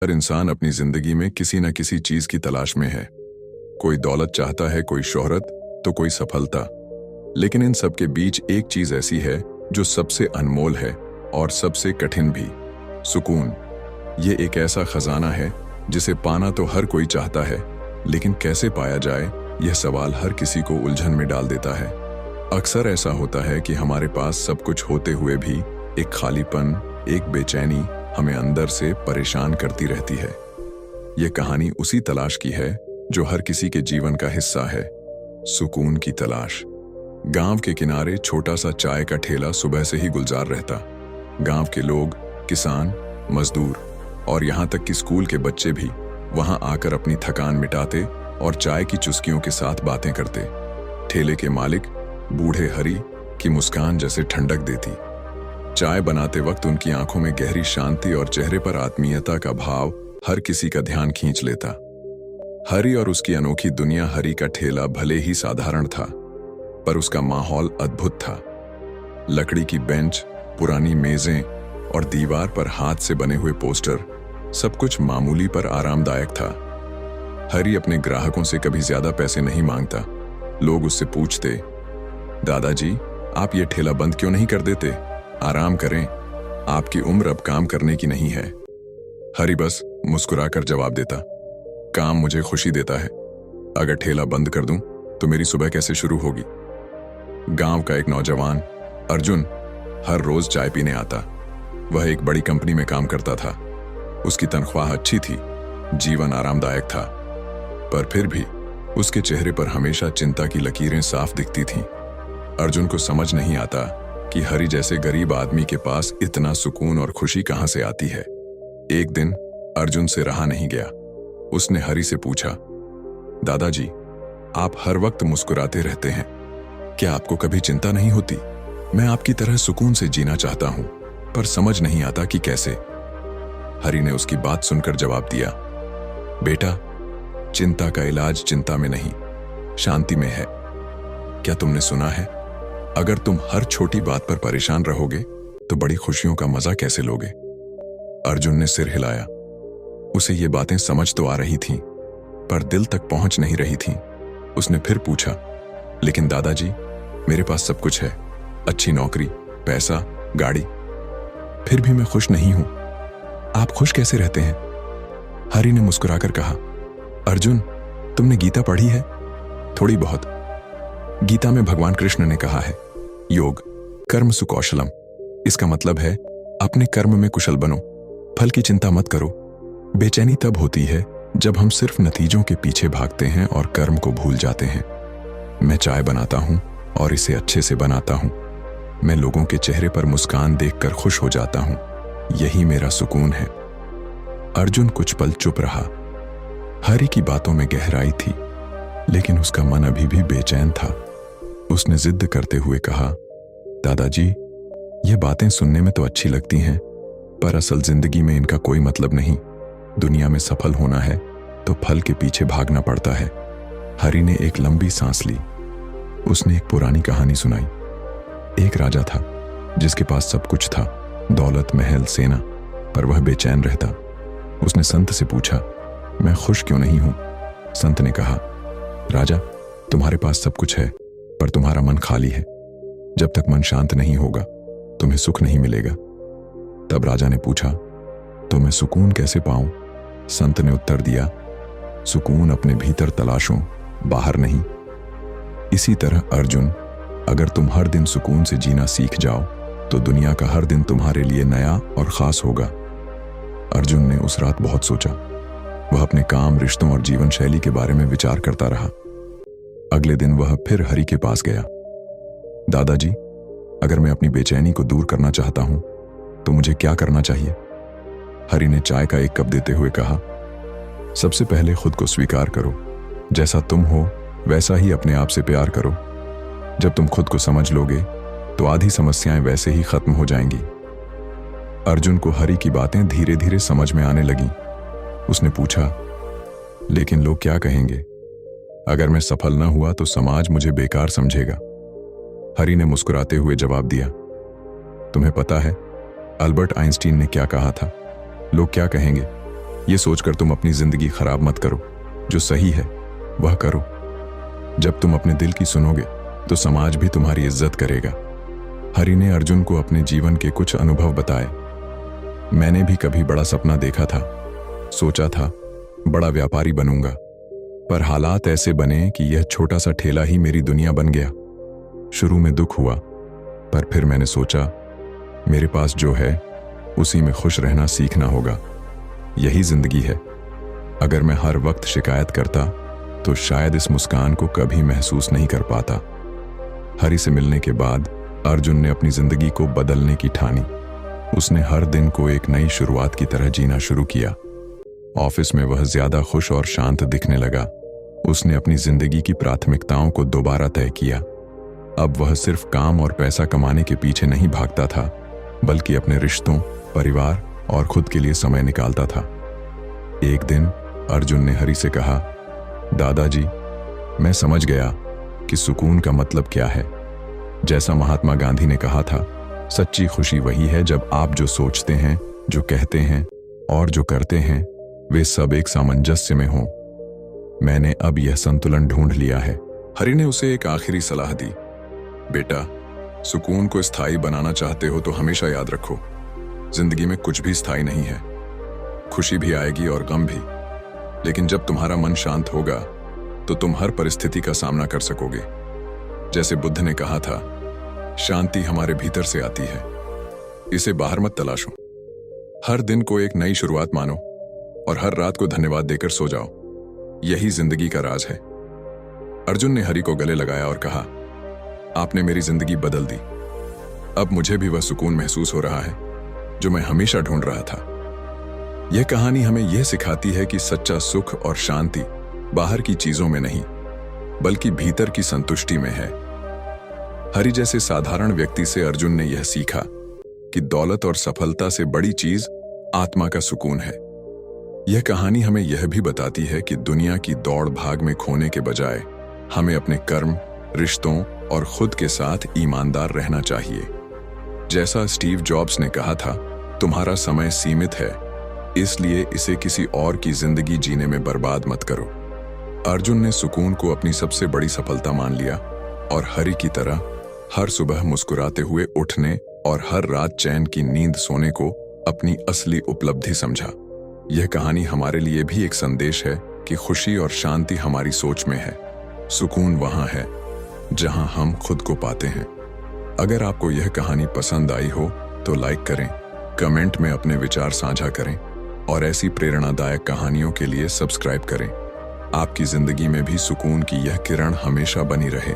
हर इंसान अपनी जिंदगी में किसी न किसी चीज की तलाश में है। कोई दौलत चाहता है, कोई शोहरत, तो कोई सफलता। लेकिन इन सब के बीच एक चीज ऐसी है जो सबसे अनमोल है और सबसे कठिन भी, सुकून। ये एक ऐसा खजाना है जिसे पाना तो हर कोई चाहता है, लेकिन कैसे पाया जाए यह सवाल हर किसी को उलझन में डाल देता है। अक्सर ऐसा होता है कि हमारे पास सब कुछ होते हुए भी एक खालीपन, एक बेचैनी हमें अंदर से परेशान करती रहती है। यह कहानी उसी तलाश की है जो हर किसी के जीवन का हिस्सा है, सुकून की तलाश। गांव के किनारे छोटा सा चाय का ठेला सुबह से ही गुलजार रहता। गांव के लोग, किसान, मजदूर और यहां तक कि स्कूल के बच्चे भी वहां आकर अपनी थकान मिटाते और चाय की चुस्कियों के साथ बातें करते। ठेले के मालिक बूढ़े हरी की मुस्कान जैसे ठंडक देती। चाय बनाते वक्त उनकी आंखों में गहरी शांति और चेहरे पर आत्मीयता का भाव हर किसी का ध्यान खींच लेता। हरी और उसकी अनोखी दुनिया। हरी का ठेला भले ही साधारण था, पर उसका माहौल अद्भुत था। लकड़ी की बेंच, पुरानी मेजें और दीवार पर हाथ से बने हुए पोस्टर, सब कुछ मामूली पर आरामदायक था। हरी अपने ग्राहकों से कभी ज्यादा पैसे नहीं मांगता। लोग उससे पूछते, दादाजी आप ये ठेला बंद क्यों नहीं कर देते? आराम करें, आपकी उम्र अब काम करने की नहीं है। हरी बस मुस्कुराकर जवाब देता, काम मुझे खुशी देता है। अगर ठेला बंद कर दूं तो मेरी सुबह कैसे शुरू होगी? गांव का एक नौजवान अर्जुन हर रोज चाय पीने आता। वह एक बड़ी कंपनी में काम करता था। उसकी तनख्वाह अच्छी थी, जीवन आरामदायक था, पर फिर भी उसके चेहरे पर हमेशा चिंता की लकीरें साफ दिखती थीं। अर्जुन को समझ नहीं आता कि हरी जैसे गरीब आदमी के पास इतना सुकून और खुशी कहां से आती है। एक दिन अर्जुन से रहा नहीं गया। उसने हरी से पूछा, दादाजी आप हर वक्त मुस्कुराते रहते हैं, क्या आपको कभी चिंता नहीं होती? मैं आपकी तरह सुकून से जीना चाहता हूं, पर समझ नहीं आता कि कैसे। हरी ने उसकी बात सुनकर जवाब दिया, बेटा चिंता का इलाज चिंता में नहीं, शांति में है। क्या तुमने सुना है, अगर तुम हर छोटी बात पर परेशान रहोगे तो बड़ी खुशियों का मजा कैसे लोगे? अर्जुन ने सिर हिलाया। उसे ये बातें समझ तो आ रही थीं, पर दिल तक पहुंच नहीं रही थीं। उसने फिर पूछा, लेकिन दादाजी मेरे पास सब कुछ है, अच्छी नौकरी, पैसा, गाड़ी, फिर भी मैं खुश नहीं हूं। आप खुश कैसे रहते हैं? हरी ने मुस्कुराकर कहा, अर्जुन तुमने गीता पढ़ी है? थोड़ी बहुत। गीता में भगवान कृष्ण ने कहा है, योग कर्म सुकौशलम। इसका मतलब है अपने कर्म में कुशल बनो, फल की चिंता मत करो। बेचैनी तब होती है जब हम सिर्फ नतीजों के पीछे भागते हैं और कर्म को भूल जाते हैं। मैं चाय बनाता हूं और इसे अच्छे से बनाता हूं। मैं लोगों के चेहरे पर मुस्कान देखकर खुश हो जाता हूं। यही मेरा सुकून है। अर्जुन कुछ पल चुप रहा। हरी की बातों में गहराई थी, लेकिन उसका मन अभी भी बेचैन था। उसने जिद करते हुए कहा, दादाजी ये बातें सुनने में तो अच्छी लगती हैं, पर असल जिंदगी में इनका कोई मतलब नहीं। दुनिया में सफल होना है तो फल के पीछे भागना पड़ता है। हरी ने एक लंबी सांस ली। उसने एक पुरानी कहानी सुनाई। एक राजा था जिसके पास सब कुछ था, दौलत, महल, सेना, पर वह बेचैन रहता। उसने संत से पूछा, मैं खुश क्यों नहीं हूं? संत ने कहा, राजा तुम्हारे पास सब कुछ है, पर तुम्हारा मन खाली है। जब तक मन शांत नहीं होगा तुम्हें सुख नहीं मिलेगा। तब राजा ने पूछा, तो मैं सुकून कैसे पाऊं? संत ने उत्तर दिया, सुकून अपने भीतर तलाशो, बाहर नहीं। इसी तरह अर्जुन, अगर तुम हर दिन सुकून से जीना सीख जाओ तो दुनिया का हर दिन तुम्हारे लिए नया और खास होगा। अर्जुन ने उस रात बहुत सोचा। वह अपने काम, रिश्तों और जीवन शैली के बारे में विचार करता रहा। अगले दिन वह फिर हरी के पास गया। दादाजी अगर मैं अपनी बेचैनी को दूर करना चाहता हूं तो मुझे क्या करना चाहिए? हरी ने चाय का एक कप देते हुए कहा, सबसे पहले खुद को स्वीकार करो। जैसा तुम हो वैसा ही अपने आप से प्यार करो। जब तुम खुद को समझ लोगे तो आधी समस्याएं वैसे ही खत्म हो जाएंगी। अर्जुन को हरी की बातें धीरे धीरे समझ में आने लगीं। उसने पूछा, लेकिन लोग क्या कहेंगे? अगर मैं सफल न हुआ तो समाज मुझे बेकार समझेगा। हरी ने मुस्कुराते हुए जवाब दिया, तुम्हें पता है अल्बर्ट आइंस्टीन ने क्या कहा था? लोग क्या कहेंगे? ये सोचकर तुम अपनी जिंदगी खराब मत करो, जो सही है वह करो। जब तुम अपने दिल की सुनोगे तो समाज भी तुम्हारी इज्जत करेगा। हरि ने अर्जुन को अपने जीवन के कुछ अनुभव बताए। मैंने भी कभी बड़ा सपना देखा था, सोचा था बड़ा व्यापारी बनूंगा, पर हालात ऐसे बने कि यह छोटा सा ठेला ही मेरी दुनिया बन गया। शुरू में दुख हुआ, पर फिर मैंने सोचा मेरे पास जो है उसी में खुश रहना सीखना होगा। यही जिंदगी है। अगर मैं हर वक्त शिकायत करता तो शायद इस मुस्कान को कभी महसूस नहीं कर पाता। हरि से मिलने के बाद अर्जुन ने अपनी जिंदगी को बदलने की ठानी। उसने हर दिन को एक नई शुरुआत की तरह जीना शुरू किया। ऑफिस में वह ज्यादा खुश और शांत दिखने लगा। उसने अपनी जिंदगी की प्राथमिकताओं को दोबारा तय किया। अब वह सिर्फ काम और पैसा कमाने के पीछे नहीं भागता था, बल्कि अपने रिश्तों, परिवार और खुद के लिए समय निकालता था। एक दिन अर्जुन ने हरि से कहा, दादाजी, मैं समझ गया कि सुकून का मतलब क्या है। जैसा महात्मा गांधी ने कहा था, सच्ची खुशी वही है जब आप जो सोचते हैं, जो कहते हैं और जो करते हैं वे सब एक सामंजस्य में हों। मैंने अब यह संतुलन ढूंढ लिया है। हरि ने उसे एक आखिरी सलाह दी, बेटा, सुकून को स्थायी बनाना चाहते हो तो हमेशा याद रखो, जिंदगी में कुछ भी स्थायी नहीं है। खुशी भी आएगी और गम भी, लेकिन जब तुम्हारा मन शांत होगा तो तुम हर परिस्थिति का सामना कर सकोगे। जैसे बुद्ध ने कहा था, शांति हमारे भीतर से आती है, इसे बाहर मत तलाशो। हर दिन को एक नई शुरुआत मानो और हर रात को धन्यवाद देकर सो जाओ। यही जिंदगी का राज है। अर्जुन ने हरि को गले लगाया और कहा, आपने मेरी जिंदगी बदल दी। अब मुझे भी वह सुकून महसूस हो रहा है जो मैं हमेशा ढूंढ रहा था। यह कहानी हमें यह सिखाती है कि सच्चा सुख और शांति बाहर की चीजों में नहीं, बल्कि भीतर की संतुष्टि में है। हरि जैसे साधारण व्यक्ति से अर्जुन ने यह सीखा कि दौलत और सफलता से बड़ी चीज आत्मा का सुकून है। यह कहानी हमें यह भी बताती है कि दुनिया की दौड़ भाग में खोने के बजाय हमें अपने कर्म, रिश्तों और खुद के साथ ईमानदार रहना चाहिए। जैसा स्टीव जॉब्स ने कहा था, तुम्हारा समय सीमित है, इसलिए इसे किसी और की जिंदगी जीने में बर्बाद मत करो। अर्जुन ने सुकून को अपनी सबसे बड़ी सफलता मान लिया और हरि की तरह हर सुबह मुस्कुराते हुए उठने और हर रात चैन की नींद सोने को अपनी असली उपलब्धि समझा। यह कहानी हमारे लिए भी एक संदेश है कि खुशी और शांति हमारी सोच में है। सुकून वहां है जहां हम खुद को पाते हैं। अगर आपको यह कहानी पसंद आई हो तो लाइक करें, कमेंट में अपने विचार साझा करें और ऐसी प्रेरणादायक कहानियों के लिए सब्सक्राइब करें। आपकी जिंदगी में भी सुकून की यह किरण हमेशा बनी रहे।